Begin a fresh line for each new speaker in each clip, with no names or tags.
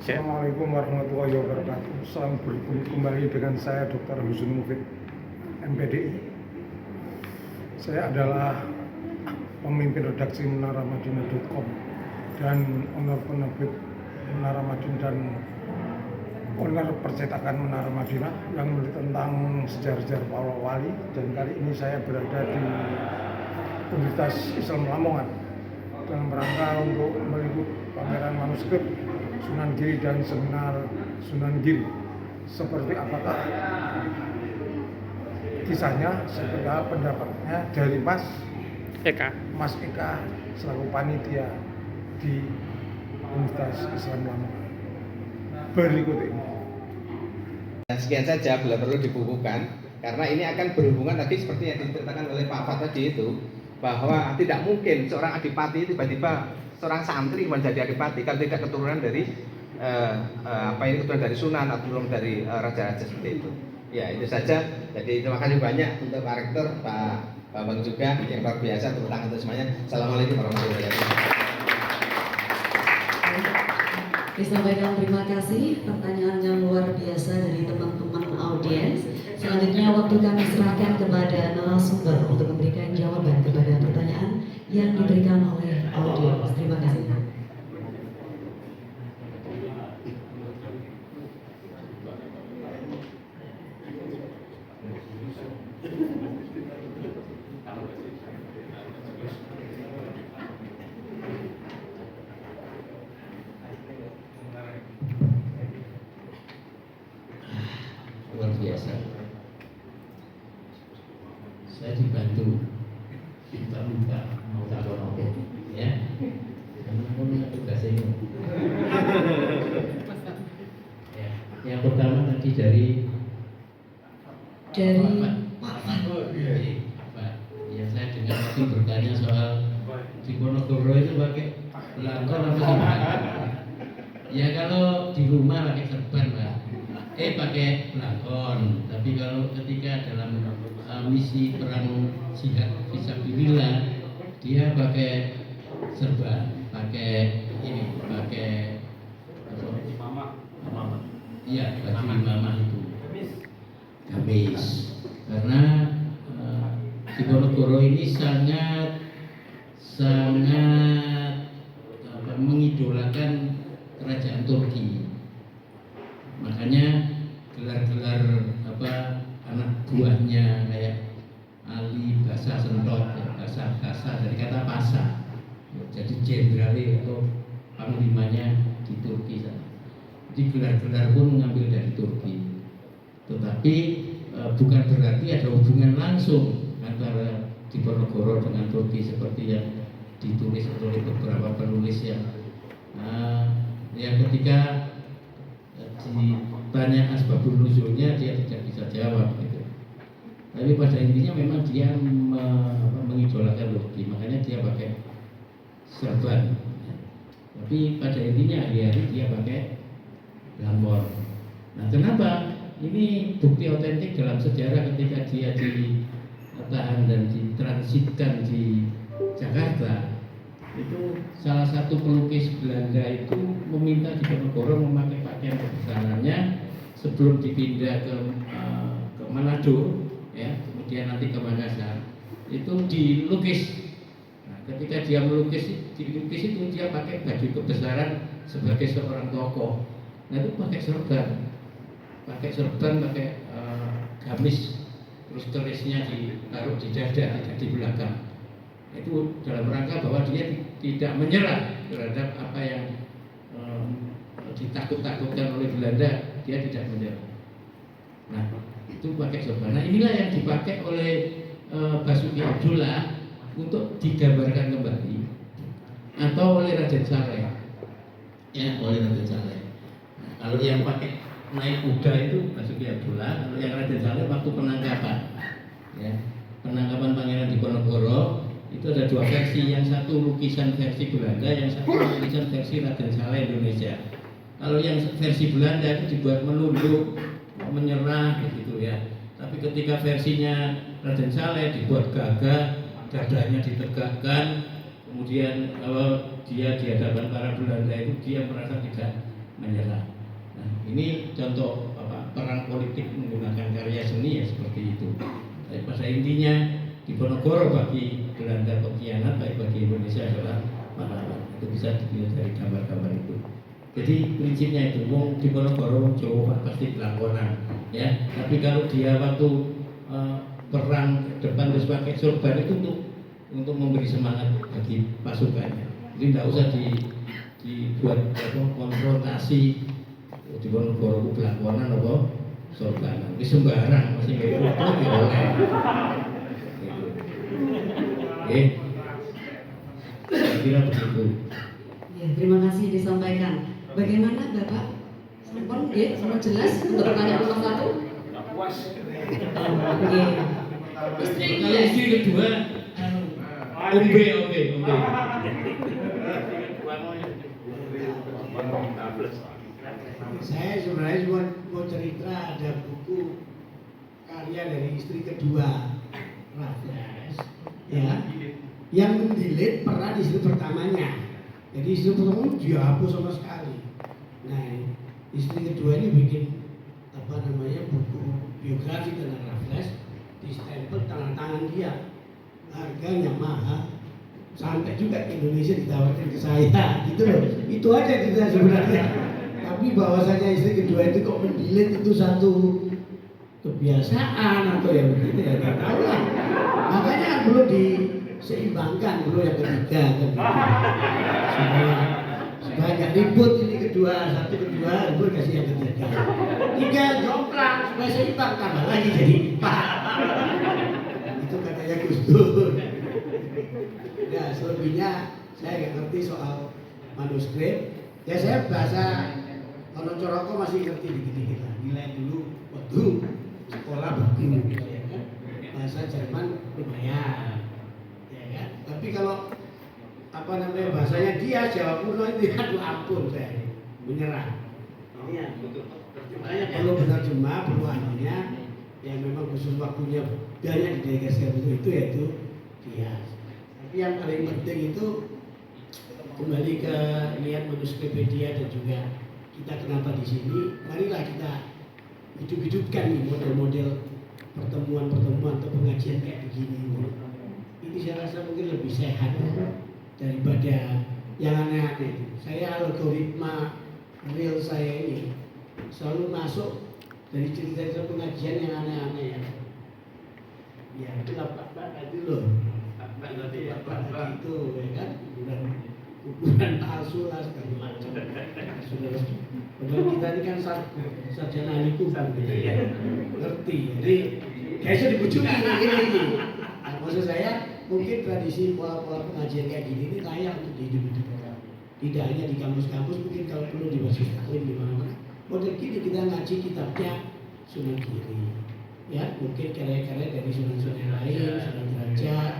Assalamualaikum warahmatullahi wabarakatuh. Salam berjumpa kembali dengan saya Dr. Husnul Mufid, MPDI. Saya adalah pemimpin redaksi menaramadinah.com dan owner penerbit Menara Madinah dan owner percetakan Menara Madinah yang menulis tentang sejarah-sejarah para wali. Dan kali ini saya berada di Universitas Islam Lamongan dalam rangka untuk meliput pameran manuskrip Sunan Giri dan seminar Sunan Giri. Seperti apakah kisahnya, seperti apa pendapatnya dari Mas Eka selaku panitia di Universitas Islam Lamongan berikut ini.
Dan sekian saja, bila perlu dibukukan, karena ini akan berhubungan tadi seperti yang diceritakan oleh Pak Fat tadi itu, bahwa tidak mungkin seorang adipati tiba-tiba seorang santri menjadi adipati kalau tidak keturunan dari keturunan dari Sunan atau belum dari raja-raja seperti itu. Ya, itu saja. Jadi terima kasih banyak untuk Pak Rektor, Pak Bambang juga yang luar biasa, tepuk tangan untuk semuanya. Assalamualaikum warahmatullahi wabarakatuh.
Disampaikan terima kasih, pertanyaan yang luar biasa dari teman-teman audiens. Selanjutnya waktu kami serahkan kepada narasumber untuk memberikan jawaban kepada pertanyaan yang diberikan oleh audiens. Terima kasih.
Luar biasa. Saya dibantu minta mau takon apa ya. Namun tugasnya ya. Yang pertama tadi dari Pak Fat. Ya, saya dengar tadi bertanya soal di Ponorogo itu pakai belangkon apa gimana? Ya kalau di rumah pakai serban, Pak. Pakai belangkon, tapi kalau ketika dalam misi perang jihad fisabilillah dia pakai serban, pakai mama. Iya, baju imamah itu. Gamis. Karena di Ponorogo ini sangat mengidolakan kerajaan Turki. Makanya gelar-gelar anak buahnya kayak Ali Basa Sentot, Basa dari kata Pasa, jadi jenderal atau panglimanya di Turki sana. Jadi gelar-gelar pun mengambil dari Turki. Tetapi bukan berarti ada hubungan langsung antara Diponegoro dengan Turki seperti yang ditulis oleh beberapa penulis yang ketika ditanya asbabun nuzulnya dia tidak bisa jawab gitu. Tapi pada intinya memang dia mengidolakan Turki, makanya dia pakai serban. Tapi pada intinya hari-hari dia pakai lamor. Nah, kenapa? Ini bukti otentik dalam sejarah ketika dia ditahan dan ditransitkan di Jakarta. Itu salah satu pelukis Belanda itu meminta Diponegoro memakai pakaian kebesarannya sebelum dipindah ke Manado, ya, kemudian nanti ke Makassar. Itu dilukis. Nah, ketika dia dilukis itu dia pakai baju kebesaran sebagai seorang tokoh. Nah, itu pakai serban, pakai gamis, terus kerisnya ditaruh di dada, tidak di belakang. Itu dalam rangka bahwa dia tidak menyerah terhadap apa yang ditakut-takutkan oleh Belanda, dia tidak menyerah. Nah, itu pakai sorban. Nah, inilah yang dipakai oleh Basuki Abdullah untuk digambarkan kembali, atau oleh Raden Saleh. Ya, oleh Raden Saleh. Nah, kalau yang pakai naik kuda itu Basuki Abdullah, kalau yang Raden Saleh waktu penangkapan, ya, penangkapan Pangeran Diponegoro. Itu ada dua versi, yang satu lukisan versi Belanda, yang satu lukisan versi Raden Saleh Indonesia. Kalau yang versi Belanda itu dibuat menunduk, menyerah gitu ya. Tapi ketika versinya Raden Saleh dibuat gagah, dadanya ditegakkan, kemudian kalau dia di hadapan para Belanda itu dia merasa tidak menyerah. Nah, ini contoh peran politik menggunakan karya seni ya seperti itu. Tapi pada intinya Diponegoro bagi Belanda pengkhianat, tapi bagi Indonesia adalah pahlawan. Itu bisa dilihat dari gambar-gambar itu. Jadi prinsipnya itu, wong Diponegoro Jawa pasti pelangkonan, ya. Tapi kalau dia waktu perang depan terus pakai sorban itu untuk memberi semangat bagi pasukannya. Jadi tidak usah dibuat konfrontasi Diponegoro pelangkonan apa sorbanan. Ini sembarang masih kayak foto ya oleh. Oke, saya kira begitu.
Ya, terima kasih disampaikan. Bagaimana Bapak? Sampun nggih, semua jelas untuk pertanyaan nomor 1?
Puas.
Oke. Istri
Kalau istri kedua, ombe.
Saya sebenarnya cuma mau cerita ada buku karya dari istri kedua Raffles, ya, yang mendilit peran istri pertamanya. Jadi istri pertama dihapus sama sekali. Nah, istri kedua ini bikin buku biografi tentang Raffles, distempel tangan dia, harganya mahal, sampai juga ke Indonesia ditawarkan ke saya, gitu loh. Itu aja kita sebenarnya. Tapi bahwasanya istri kedua itu kok mendilit itu satu kebiasaan atau yang begitu ya nggak tahu lah. Makanya perlu diseimbangkan dulu yang ketiga kan. Supaya nggak ribut ini kedua ribut kasih yang ketiga. Tiga jomplang supaya seimbang tambah lagi jadi 4. Itu katanya Gus Dur. Ya selebihnya saya nggak ngerti soal manuskrip. Ya saya bahasa kalau Coroko masih ngerti dikit-dikit lah. Nilai dulu waktu sekolah bagus, ya kan? Bahasa Jerman lumayan, ya kan? Tapi kalau bahasanya dia Jawa kuno itu aduh ampun saya menyerah. Ini ya, makanya perlu penerjemah, perlu ahlinya yang memang khusus waktunya banyak di daerah itu yaitu dia. Tapi yang paling penting itu kembali ke niat manuskrippedia dan juga kita kenapa di sini, marilah kita hidup-hidupkan nih model-model pertemuan-pertemuan atau pengajian kayak begini. Ini saya rasa mungkin lebih sehat daripada yang aneh-aneh. Saya algoritma real saya ini selalu masuk dari cerita-cerita pengajian yang aneh-aneh ya. Ya itulah Pak itu loh. Pak itu ya kan, ukuran palsu lah segala macam. Padahal kita ini kan sarjana ahli Tuhan, ngerti. Jadi kayaknya dibujuki ini. Nah, maksud saya mungkin tradisi pola-pola pengajian kayak gini ini layak untuk dihidup-hidupkan. Tidak hanya di kampus-kampus, mungkin kalau perlu di masjid taklim di mana-mana. Model gini kita ngaji kitabnya Sunan Giri, ya mungkin karya-karya dari Sunan-Sunan lain, Sunan Derajat,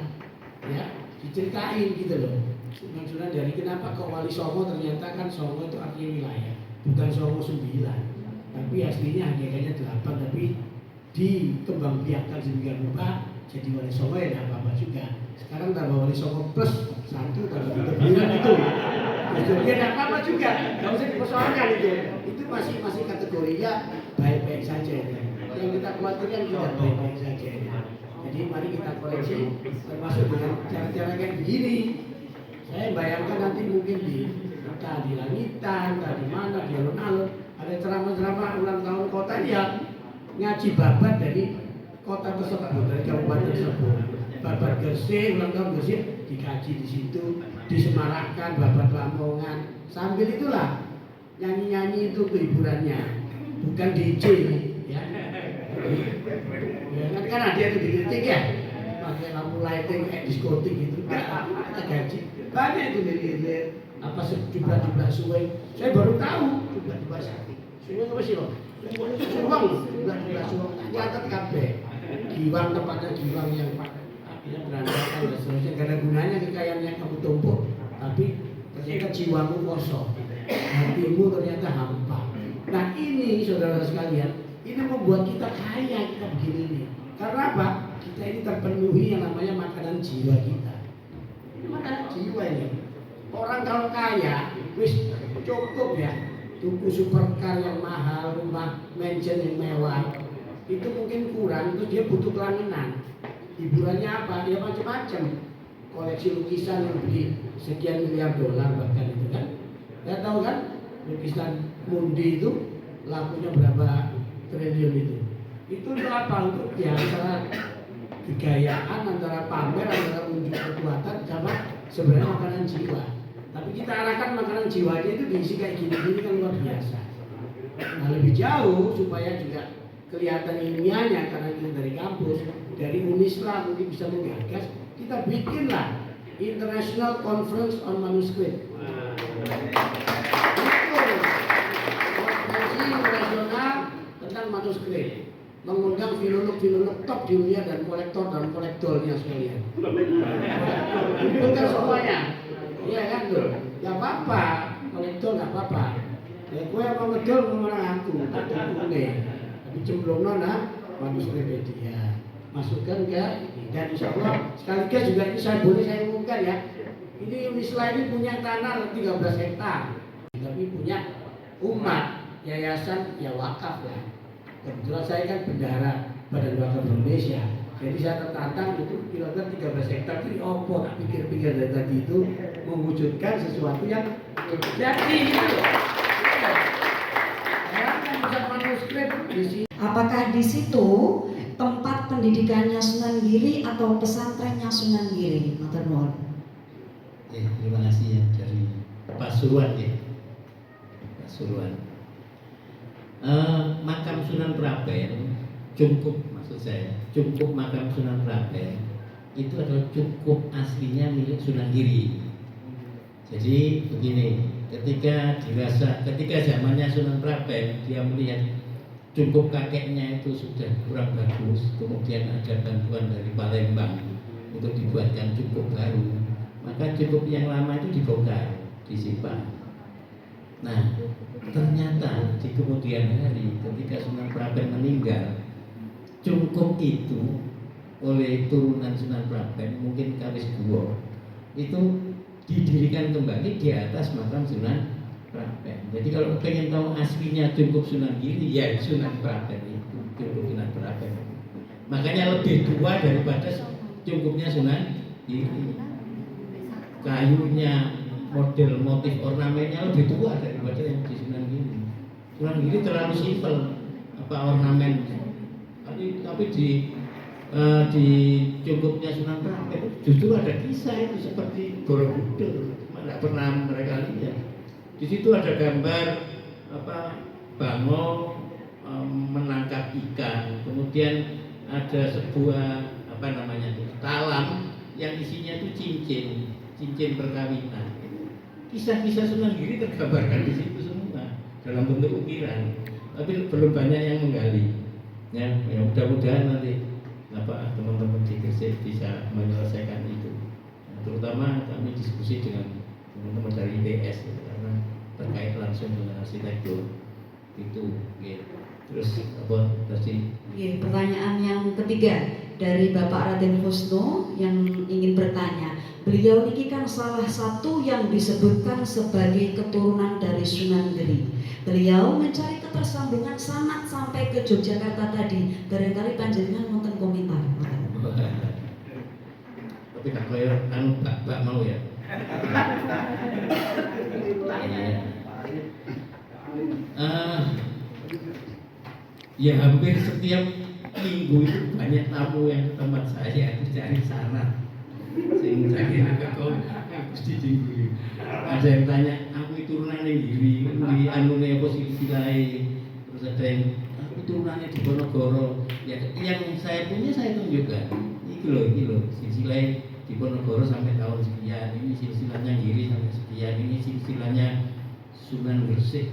ya diceritain gitu loh. Sunan-sunan dari kenapa kok Wali Songo ternyata kan Songo itu artinya wilayah, bukan Songo 9, tapi aslinya hakikatnya 8, tapi dikembangbiakkan sedemikian rupa jadi Wali Songo ya tidak apa-apa juga. Sekarang tambah Wali Songo plus 1 tambah 3 bulan itu, ya tidak apa-apa juga, nggak usah dipersoalkan itu masih kategorinya baik-baik saja. Yang kita khawatirkan tidak baik-baik saja. Jadi mari kita koreksi termasuk dengan cara-cara kayak begini. Saya bayangkan nanti mungkin entah di langitan, entah di mana, di alun-alun ada ceramah-ceramah ulang tahun kota yang ngaji babat dari kota tersebut, dari kabupaten tersebut. Babat Gresik, ulang tahun Gresik dikaji di situ, disemarakkan babat Lamongan. Sambil itulah nyanyi-nyanyi itu kehiburannya, bukan DJ ya. Ya kan ada itu dikritik ya, pakai lampu lighting kayak diskotik gitu, enggak ada gaji. Banyak itu lirik apa jumlah suwe. Saya baru tahu jumlah suwe apa sih loh? Suwang jumlah suwang. Nyatet kabeh. Giwang tempatnya giwang yang akhirnya berantakan dan seterusnya. Gak ada gunanya kekayaan yang kamu tumpuk, tapi ternyata jiwamu kosong, hatimu ternyata hampa. Nah ini saudara sekalian, ini membuat kita kaya kita begini ini. Karena apa? Kita ini terpenuhi yang namanya makanan jiwa kita. Makanan jiwa ini. Orang kalau kaya, wis cukup ya. tuku supercar yang mahal, rumah mansion yang mewah, itu mungkin kurang, terus dia butuh kelanggengan. Hiburannya apa? Ya macam-macam. Koleksi lukisan yang beli sekian miliar dolar bahkan itu kan. Ya tahu kan, lukisan Mundi itu lakunya berapa triliun itu. Itu untuk apa? Untuk ya antara kegayaan, antara pamer, antara unjuk kekuatan sama sebenarnya makanan jiwa. Tapi kita arahkan makanan jiwanya itu diisi kayak gini-gini kan luar biasa. Nah lebih jauh supaya juga kelihatan ilmiahnya karena itu dari kampus, dari Unisla mungkin bisa menggagas, kita bikinlah International Conference on Manuscript. Konferensi internasional tentang manuskrip, mengundang filolog-filolog top di dunia dan kolektor dan kolektornya sekalian. Kumpulkan semuanya. Iya kan tuh, nggak apa-apa, kolektor nggak apa-apa. Ya gue apa ngedol ngomong aku, tak tukunya. Tapi cemplung nona manuskrip dia masukkan ke dan insya Allah sekaligus juga ini saya umumkan ya. Ini Unisla ini punya tanah 13 hektar, tapi punya umat yayasan ya wakaf lah. Kebetulan saya kan bendahara Badan Wakaf Indonesia. Jadi saya tertantang itu kira-kira 13 hektar ini opo, tak pikir-pikir dari tadi itu mewujudkan sesuatu yang jadi gitu. Manuskrip di sini.
Apakah di situ tempat pendidikannya Sunan Giri atau pesantrennya Sunan Giri? Matur nuwun.
Terima kasih ya dari Pasuruan ya. Pasuruan. Makam Sunan Praben cukup, maksud saya cukup makam Sunan Praben itu adalah cukup aslinya milik Sunan Giri. Jadi begini, ketika zamannya Sunan Praben dia melihat cukup kakeknya itu sudah kurang bagus, kemudian ada bantuan dari Palembang untuk dibuatkan cukup baru, maka cukup yang lama itu dibongkar, disimpan. Nah, ternyata di kemudian hari ketika Sunan Praben meninggal, cukup itu oleh turunan Sunan Praben, mungkin Kawis Guwo, itu didirikan kembali di atas makam Sunan Praben. Jadi kalau pengen tahu aslinya cukup Sunan Giri, ya Sunan Praben itu cukup Sunan Praben. Makanya lebih tua daripada cukupnya Sunan Giri. Kayunya, model motif ornamennya lebih tua daripada yang di Sunan Giri. Sunan Giri terlalu simpel ornamen. Tapi di cukupnya Sunan Praben justru ada kisah itu seperti Borobudur, cuma tidak pernah mereka lihat. Di situ ada gambar Bango menangkap ikan, kemudian ada sebuah talam yang isinya itu cincin perkawinan. Kisah-kisah Sunan Giri tergambarkan di situ semua dalam bentuk ukiran, tapi belum banyak yang menggali. Ya mudah-mudahan nanti teman-teman di Gresik bisa menyelesaikan itu. Terutama kami diskusi dengan teman-teman dari ITS karena terkait langsung dengan arsitektur itu. Terus tadi?
Pertanyaan yang ketiga dari Bapak Raden Husno yang ingin bertanya. Beliau ini kan salah satu yang disebutkan sebagai keturunan dari Sunan Giri. Beliau mencari ketersambungan sanad sampai ke Yogyakarta tadi. Barangkali panjenengan nonton komentar.
Tapi tak kayak Mbak mau ya. Ya hampir setiap minggu itu banyak tamu yang ke tempat saya itu cari sanad. Sing sakit kok mesti diguri. Ada yang tanya, aku turunan yang Giri, di anune apa silsilahe. Terus ada yang aku turunannya di Ponorogo. Ya yang saya punya saya tunjukkan. Iki loh silsilahe di Ponorogo sampai tahun sekian. Ini silsilahnya Giri sampai sekian. Ini silsilahnya Sunan Gresik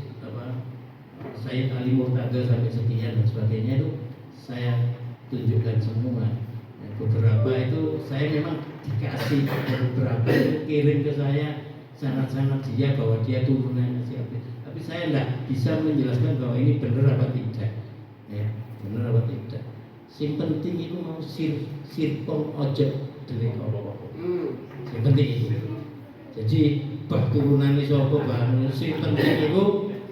Sayyid Ali Murtada sampai sekian dan sebagainya itu saya tunjukkan semua. Beberapa itu saya memang dikasih, beberapa itu kirim ke saya sanad-sanad dia bahwa dia turunannya siapa. Tapi saya tidak bisa menjelaskan bahwa ini benar apa tidak. Ya, benar apa tidak. Yang penting itu mau sirpong ojo deleko. Yang penting itu. Jadi bah turunannya siapa bah. Yang penting itu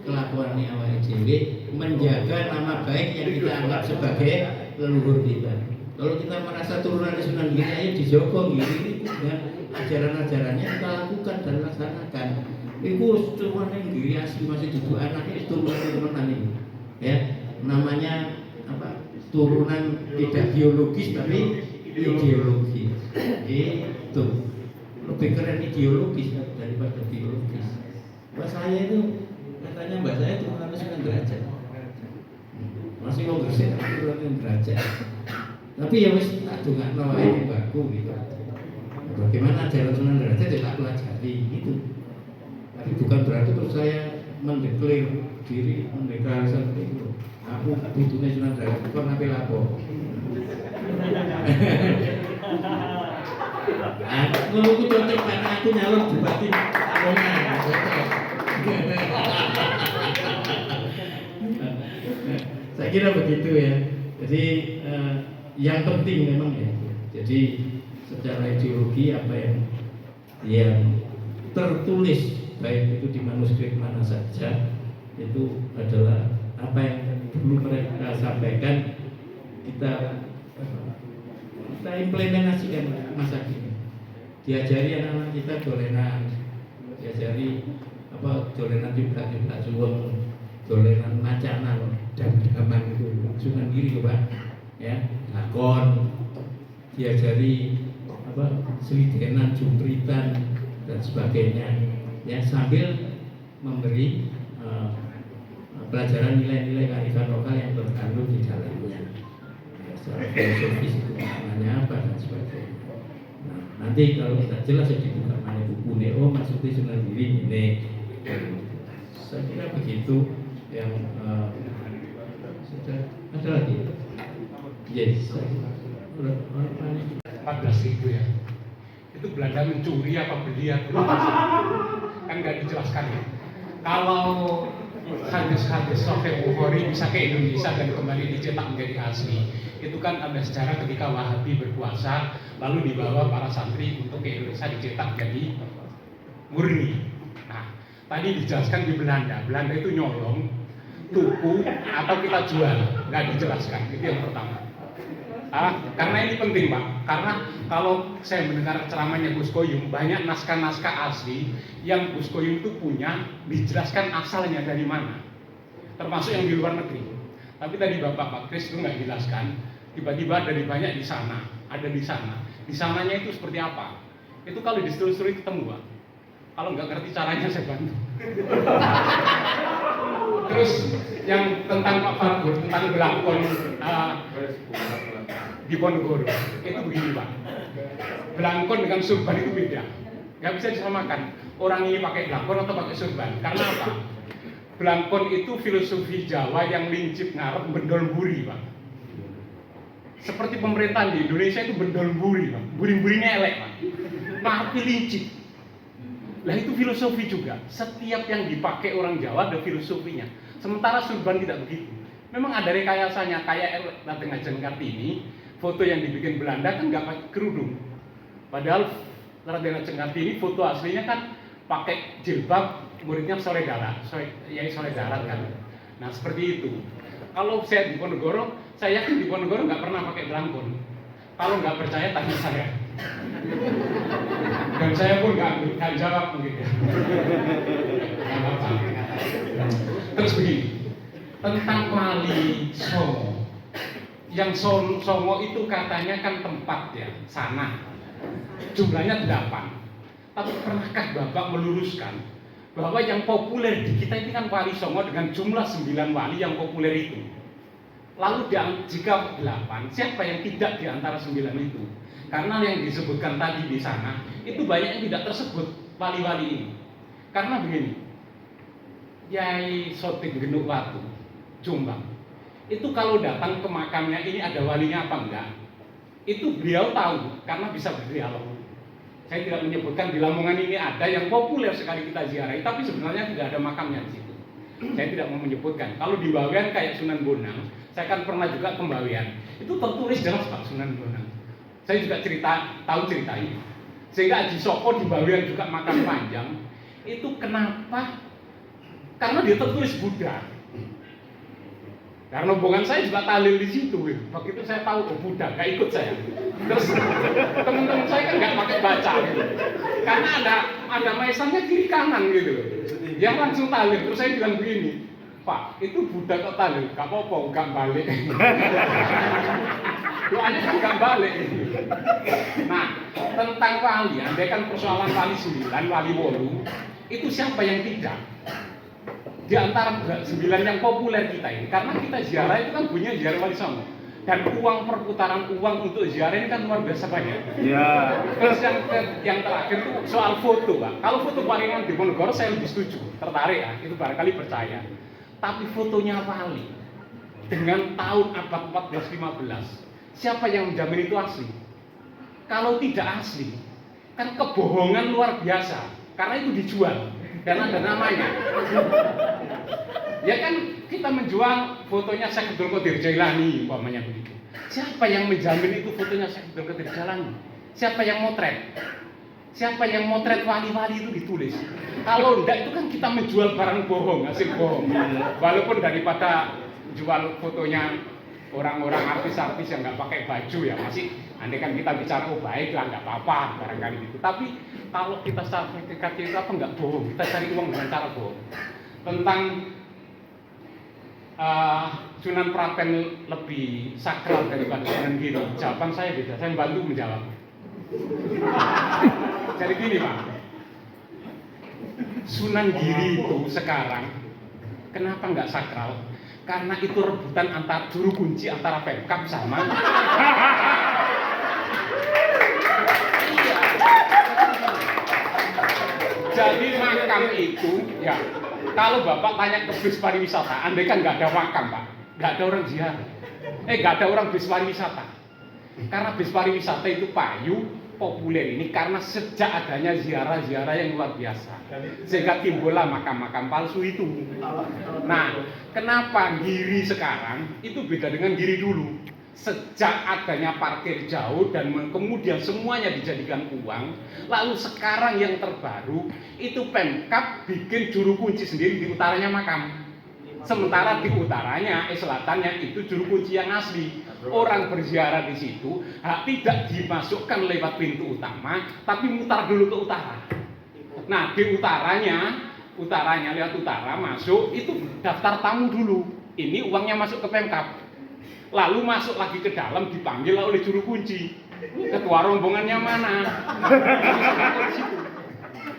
kelakuan awake dhewe menjaga nama baik yang kita anggap sebagai leluhur kita. Kalau kita merasa turunan Sunan Giri, ayo dijogo Giri dengan ajaran-ajarannya kita lakukan dan laksanakan. Itu turunan Giri asli masih duduk anaknya itu turunan ini. Ya, namanya apa? Turunan tidak biologis tapi ideologis. Itu lebih keren ideologis daripada biologis. Mbak saya itu katanya mbak saya turunan 9 derajat. Masih mau bersih turunan derajat. Tapi ya wis tak dongakno wae mbakku gitu. Bagaimana ajaran Sunan Derajat ya tak pelajari gitu. Tapi bukan berarti terus saya mendeklar diri, mendeklarasi seperti itu. Aku butuhnya Sunan Derajat kok nape lapo. Aku cocok karena aku nyalon bupati Lamongan. Saya kira begitu ya. Jadi yang penting memang ya. Jadi secara ideologi apa yang tertulis baik itu di manuskrip mana saja itu adalah apa yang dulu mereka sampaikan kita implementasikan masa kini. Diajari anak-anak kita dolenan, diajari apa dolenan tiba-tiba suwon, dolenan macanan dan gaman itu Sunan Giri Pak ya, lakon, diajari apa selidenan, jumpritan dan sebagainya ya, sambil memberi pelajaran nilai-nilai kearifan lokal yang terkandung di dalamnya ya, secara filosofis itu maknanya apa dan sebagainya. Nah, nanti kalau tidak jelas ya dibuka mana buku oh maksudnya Sunan Giri ini. Saya kira begitu yang sudah ada lagi. Yes.
14.000 ya. Itu Belanda mencuri apa beli atau kan nggak dijelaskan ya. Kalau hadis-hadis Sahih Bukhari bisa ke Indonesia dan kembali dicetak menjadi asli, itu kan ada sejarah ketika Wahabi berkuasa lalu dibawa para santri untuk ke Indonesia dicetak jadi murni. Nah, tadi dijelaskan di Belanda itu nyolong, tuku atau kita jual, nggak dijelaskan. Itu yang pertama. Karena ini penting Pak, karena kalau saya mendengar ceramahnya Gus Koyum, banyak naskah-naskah asli yang Gus Koyum itu punya, dijelaskan asalnya dari mana, termasuk yang di luar negeri. Tapi tadi Pak Kris itu nggak jelaskan, tiba-tiba dari banyak di sana, ada di sana. Di sananya itu seperti apa? Itu kalau ditelusuri ketemu Pak. Kalau nggak ngerti caranya saya bantu. Terus yang tentang Pak Fargur, tentang belangkon di Ponorogo, itu begini Pak. Belangkon dengan surban itu beda, nggak bisa disamakan. Orang ini pakai belangkon atau pakai surban. Karena apa? Belangkon itu filosofi Jawa yang lincip ngarep bendol buri Pak. Seperti pemerintahan di Indonesia itu bendol buri Pak. Buri-burinya elek Pak, tapi lincip. Nah itu filosofi juga. Setiap yang dipakai orang Jawa ada filosofinya. Sementara surban tidak begitu. Memang ada rekayasanya, kayak Raden Ajeng Kartini. Foto yang dibikin Belanda kan nggak pakai kerudung. Padahal Raden Ajeng Kartini foto aslinya kan pakai jilbab, muridnya Yai Soledarat kan. Nah seperti itu. Kalau saya di Ponorogo, saya yakin di Ponorogo nggak pernah pakai belangkon. Kalau nggak percaya tanya saya. Dan saya pun nggak jawab begitu. Terus begini, tentang Wali Songo. Yang Songo itu katanya kan tempat ya, sana. Jumlahnya 8. Tapi pernahkah Bapak meluruskan bahwa yang populer di kita ini kan Wali Songo dengan jumlah 9 wali yang populer itu. Lalu jika 8, siapa yang tidak di antara 9 itu? Karena yang disebutkan tadi di sana, itu banyak yang tidak tersebut wali-wali ini. Karena begini, Yai Sotik Genuk Watu, Jombang, itu kalau datang ke makamnya ini ada walinya apa enggak, itu beliau tahu karena bisa berdialog. Saya tidak menyebutkan di Lamongan ini ada yang populer sekali kita ziarahi, tapi sebenarnya tidak ada makamnya di situ. Saya tidak mau menyebutkan. Kalau di Bawean kayak Sunan Bonang, saya kan pernah juga ke Bawean, itu tertulis jelas Pak Sunan Bonang. Saya juga tahu cerita ini. Sehingga Haji Soko di Bawean juga makam panjang. Itu kenapa karena dia tertulis Buddha. Karena rombongan saya juga tahlil di situ. Begitu saya tahu Buddha, nggak ikut saya. Terus teman-teman saya kan nggak pakai baca gitu. Karena ada maesannya kiri kanan gitu. Yang langsung tahlil. Terus saya bilang begini, Pak, itu Buddha kok tahlil? Gak apa-apa, nggak balik. Doanya kan nggak balik. Nah, tentang wali, andai kan persoalan wali 9, wali 8, itu siapa yang tidak? Di antara 9 yang populer kita ini, karena kita ziarah itu kan punya ziarah Wali Songo, dan perputaran uang untuk ziarah ini kan luar biasa banyak.
Ya.
Terus yang terakhir itu soal foto, Pak. Kalau foto Paringan Diponegoro saya lebih setuju, tertarik ya, itu barangkali percaya. Tapi fotonya wali dengan tahun abad 14-15, siapa yang menjamin itu asli? Kalau tidak asli, kan kebohongan luar biasa, karena itu dijual. Dan ada namanya. Ya kan kita menjual fotonya Syekh Abdul Qadir Jailani umpamanya begitu. Siapa yang menjamin itu fotonya Syekh Abdul Qadir Jailani? Siapa yang motret? Siapa yang motret wali-wali itu ditulis? Kalau enggak itu kan kita menjual barang bohong, hasil bohong. Walaupun daripada jual fotonya orang-orang artis-artis yang nggak pakai baju ya masih, andai kan kita bicara oh baik lah nggak apa-apa barangkali gitu. Tapi kalau kita sertifikat itu apa nggak bohong, kita cari uang dengan cara bohong. Tentang Sunan Prapen lebih sakral daripada Sunan Giri, jawaban saya beda. Saya membantu menjawab. Jadi gini Pak, Sunan Giri itu sekarang kenapa nggak sakral? Karena itu rebutan antar juru kunci antara Pemkab sama jadi makam itu ya, kalau Bapak tanya ke bis pariwisata, andai kan nggak ada makam Pak, nggak ada orang ziarah, nggak ada orang bis pariwisata. Karena bis pariwisata itu payu populer ini karena sejak adanya ziarah-ziarah yang luar biasa, sehingga timbullah makam-makam palsu itu. Nah, kenapa Giri sekarang itu beda dengan Giri dulu? Sejak adanya parkir jauh dan kemudian semuanya dijadikan uang, lalu sekarang yang terbaru itu Pemkab bikin juru kunci sendiri di utaranya makam. Sementara di utaranya, selatannya itu juru kunci yang asli. Orang berziarah di situ tidak dimasukkan lewat pintu utama, tapi mutar dulu ke utara. Nah, di utaranya lewat utara masuk itu daftar tamu dulu. Ini uangnya masuk ke Pemkab. Lalu masuk lagi ke dalam dipanggil oleh juru kunci. Ketua rombongannya mana?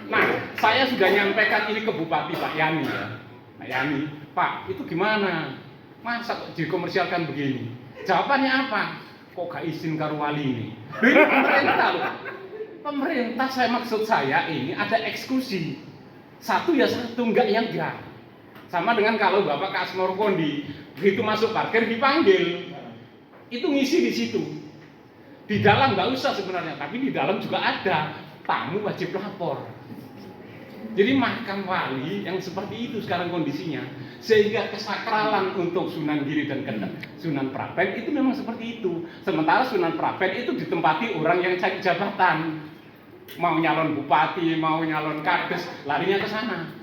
Nah, saya sudah nyampaikan ini ke Bupati Pak Yani ya. Pak Yani, Pak, itu gimana? Masa kok dikomersialkan begini? Jawabannya apa? Kok gak izin karo wali ini? Ini pemerintah loh. Pemerintah maksud saya ini ada eksekusi. Satu ya satu, enggak ya enggak. Sama dengan kalau Bapak ke Asmor Kondi, begitu masuk parkir dipanggil. Itu ngisi di situ. Di dalam nggak usah sebenarnya, tapi di dalam juga ada tamu wajib lapor. Jadi makam wali yang seperti itu sekarang kondisinya, sehingga kesakralan untuk Sunan Giri dan Sunan Prapen itu memang seperti itu. Sementara Sunan Prapen itu ditempati orang yang cari jabatan, mau nyalon bupati, mau nyalon kades, larinya ke sana.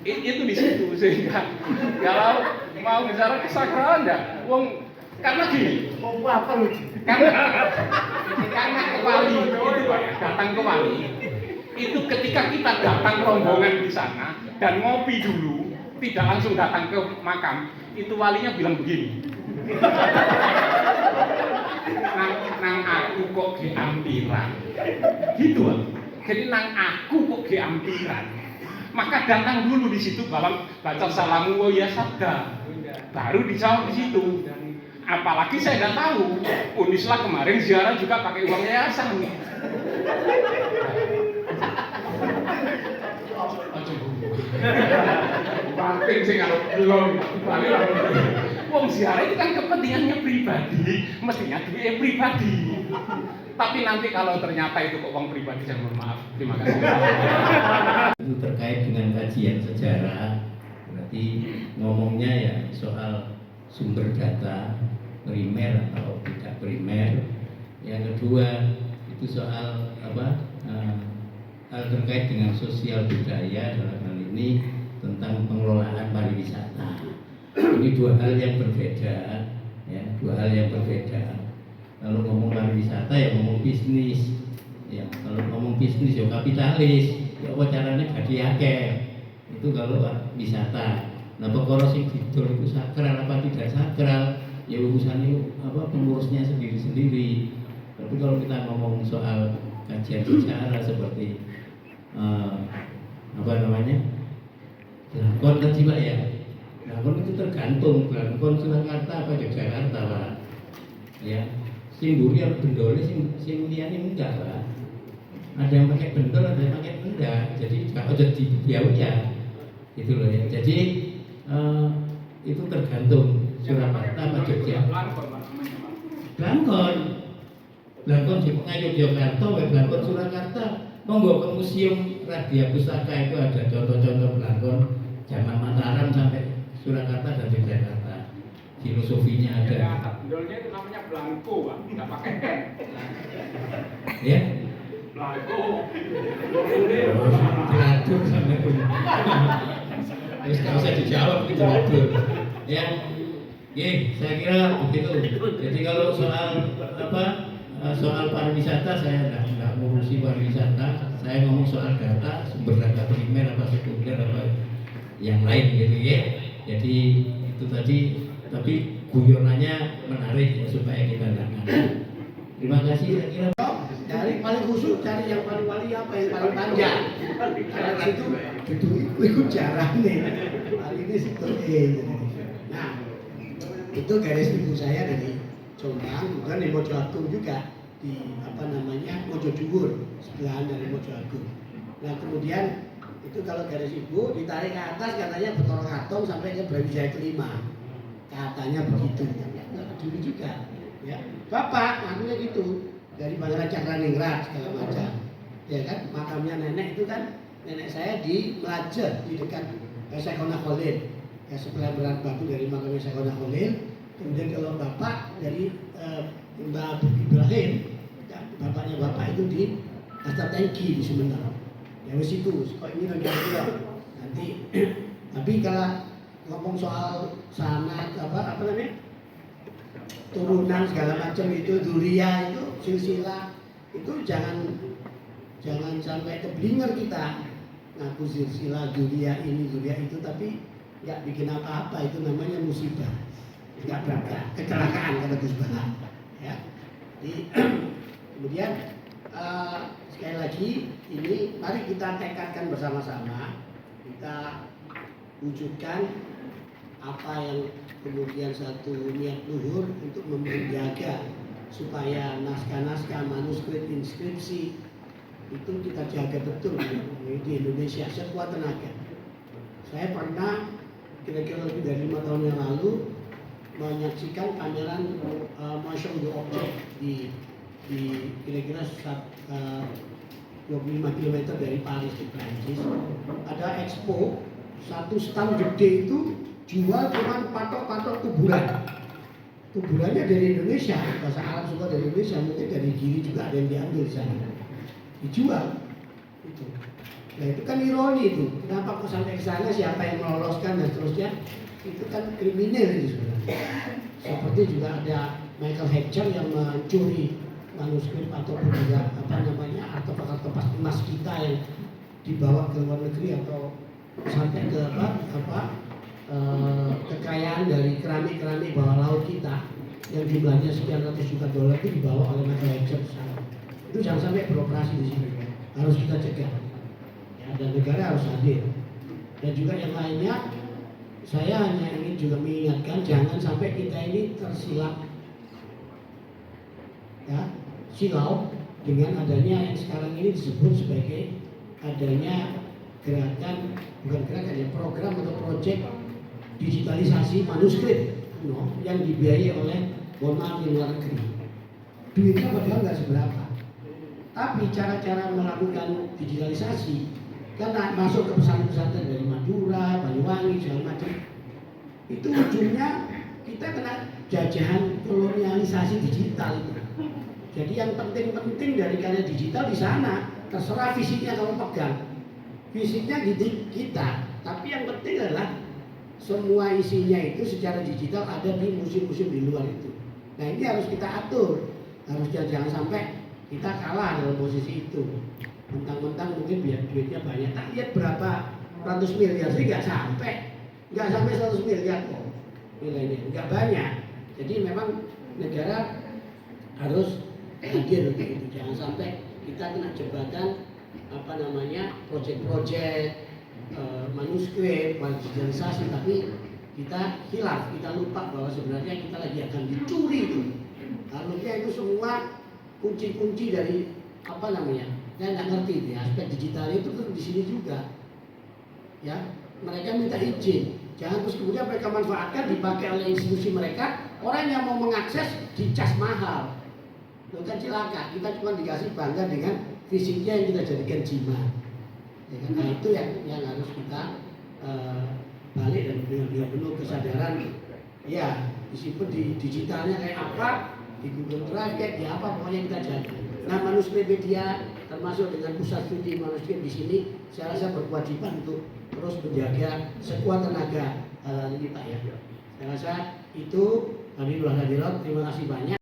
Itu di situ, sehingga kalau mau bicara kesakralan ya, karena gini, karena ke wali itu Pak ya, datang ke wali itu ketika kita datang rombongan di sana dan ngopi dulu, tidak langsung datang ke makam, itu walinya bilang begini, nang aku kok diampiran, gitu Pak. Jadi nang aku kok diampiran, maka datang dulu di situ baca salamu wa ya sabda, baru dijawab di situ. Apalagi saya nggak tahu, Unisla kemarin ziarah juga pakai uang yayasan. Penting sih kalau belum balik. Wong ziarah itu kan kepentingannya pribadi, mestinya duit pribadi. Tapi nanti kalau ternyata itu kok uang pribadi, saya mohon maaf. Terima kasih.
Itu terkait dengan kajian sejarah, berarti ngomongnya ya soal sumber data primer atau tidak primer. Yang kedua itu soal hal terkait dengan sosial budaya, dalam hal ini tentang pengelolaan pariwisata. Ini dua hal yang berbeda, ya, dua hal yang berbeda. Kalau ngomong pariwisata ya ngomong bisnis, ya kalau ngomong bisnis ya kapitalis, ya apa caranya gadi akeh. Itu kalau wisata. Nah perkara sing didol itu sakral apa tidak sakral, ya urusannya apa pengurusnya sendiri-sendiri. Tapi kalau kita ngomong soal kajian sejarah seperti apa namanya, Blangkon tadi Pak ya, Blangkon itu tergantung Blangkon Surakarta apa Yogyakarta Pak, ya. Sing mburi yang bendole sing liyane enggak Pak. Ada yang pakai bendol, ada yang pakai enggak. Jadi kalau jadi biau ya, gitu loh ya. Jadi itu tergantung Surakarta apa Jogja. Blangkon di pengayuh Yogyakarta, Blangkon Surakarta. Monggo ke Museum Radia Pustaka itu ada contoh-contoh Blangkon zaman Mataram sampai Surakarta dan Yogyakarta. Filosofinya ada.
Bendolnya itu namanya Blanko, Pak, nggak pakai pen.
Ya.
Blanko.
Diatur sampai pun. Terus nggak usah dijawab itu diatur. Ya, saya kira begitu. Jadi kalau soal apa, soal pariwisata saya nggak ngurusi pariwisata. Saya ngomong soal data, sumber data primer apa sekunder apa yang lain gitu ya. Jadi itu tadi, tapi guyonannya menarik ya supaya kita dengar. Terima kasih, saya kira.
Dari paling khusus cari yang paling wali apa yang paling panjang. Karena situ ikut jarangnya. Kali ini seperti. Nah, itu garis ibu saya dari Jombang, bukan di Mojo Agung juga di apa namanya Mojo Dhuwur sebelahan dari Mojo Agung. Nah kemudian itu kalau garis ibu ditarik ke atas katanya Betoro Katong sampai ke Brawijaya kelima. Katanya begitu. Nggak peduli juga. Ya, bapak ngakunya gitu. Dari Bangara Cakraningrat segala macam, ya kan makamnya nenek itu kan nenek saya di Melajer di dekat Syekhona Khalil, ya sebelah berat batu dari makamnya Syekhona Khalil. Kemudian kalau bapak dari Mbak Ibrahim, ya, bapaknya bapak itu di Asta Tengki di Sumedang, ya wis itu, kok ini kira-kira nanti. Tapi kalau ngomong soal sanad apa namanya? Turunan segala macam itu duria itu silsilah itu jangan sampai keblinger kita ngaku silsilah duria ini duria itu tapi nggak bikin apa-apa, itu namanya musibah, nggak berangkat kecelakaan kata Gus Bah ya. Jadi kemudian sekali lagi ini mari kita tekadkan bersama-sama, kita wujudkan apa yang kemudian satu niat luhur untuk menjaga supaya naskah-naskah, manuskrip, inskripsi itu kita jaga betul di Indonesia sekuat tenaga. Saya pernah kira-kira lebih dari 5 tahun yang lalu menyaksikan pameran Motion the Object di kira-kira 25 km dari Paris di Prancis. Ada expo, satu stand gede itu jual cuma patok-patok kuburannya dari Indonesia, bahasa Arab juga dari Indonesia, mungkin dari Giri juga ada yang diambil di sana, dijual itu. Nah itu kan ironi itu, kenapa kok sampai ke sana, siapa yang meloloskan dan seterusnya, itu kan kriminal itu sebenarnya. Seperti juga ada Michael Hatcher yang mencuri manuskrip ataupun juga apa namanya artefak-artefak emas kita yang dibawa ke luar negeri atau sampai ke kekayaan dari keramik-keramik bawah laut kita yang jumlahnya sekian ratus juta dolar itu dibawa oleh Michael Hatcher. Itu jangan sampai beroperasi di sini, harus kita cegah ya, dan negara harus hadir. Dan juga yang lainnya, saya hanya ingin juga mengingatkan jangan sampai kita ini tersilap ya, silau dengan adanya yang sekarang ini disebut sebagai adanya gerakan, bukan gerakan ya, program atau proyek digitalisasi manuskrip yang dibiayai oleh Bonal di luar negeri. Duitnya padahal nggak seberapa, tapi cara-cara melakukan digitalisasi karena masuk ke pesantren-pesantren dari Madura, Banyuwangi, segala macam, itu ujungnya kita kena jajahan kolonialisasi digital itu. Jadi yang penting-penting dari karya digital di sana, terserah fisiknya kamu pegang, fisiknya di kita. Tapi yang penting adalah semua isinya itu secara digital ada di museum-museum di luar itu. Nah ini harus kita atur, harus jangan sampai kita kalah dalam posisi itu. Mentang-mentang mungkin biar duitnya banyak, tak lihat berapa ratus miliar sih nggak sampai 100 miliar kok nilainya, nggak banyak. Jadi memang negara harus hadir gitu, jangan sampai kita kena jebakan proyek-proyek manuskrip, digitalisasi, tapi kita hilaf, kita lupa bahwa sebenarnya kita lagi akan dicuri itu. Harusnya itu semua kunci-kunci dari saya nggak ngerti ya, aspek digital itu tuh di sini juga. Ya, mereka minta izin, jangan terus kemudian mereka manfaatkan dipakai oleh institusi mereka. Orang yang mau mengakses dicas mahal, itu kan cilaka. Kita cuma dikasih bangga dengan fisiknya yang kita jadikan jimat. Ya kan? Nah itu yang harus kita balik dan dengan penuh kesadaran. Ya, disimpan di digitalnya kayak apa, di Google Drive kayak apa, pokoknya kita jaga. Nah manuskrip media termasuk dengan pusat studi manuskrip di sini, saya rasa berkewajiban untuk terus menjaga sekuat tenaga hal ini Pak ya. Saya rasa itu. Terima kasih banyak.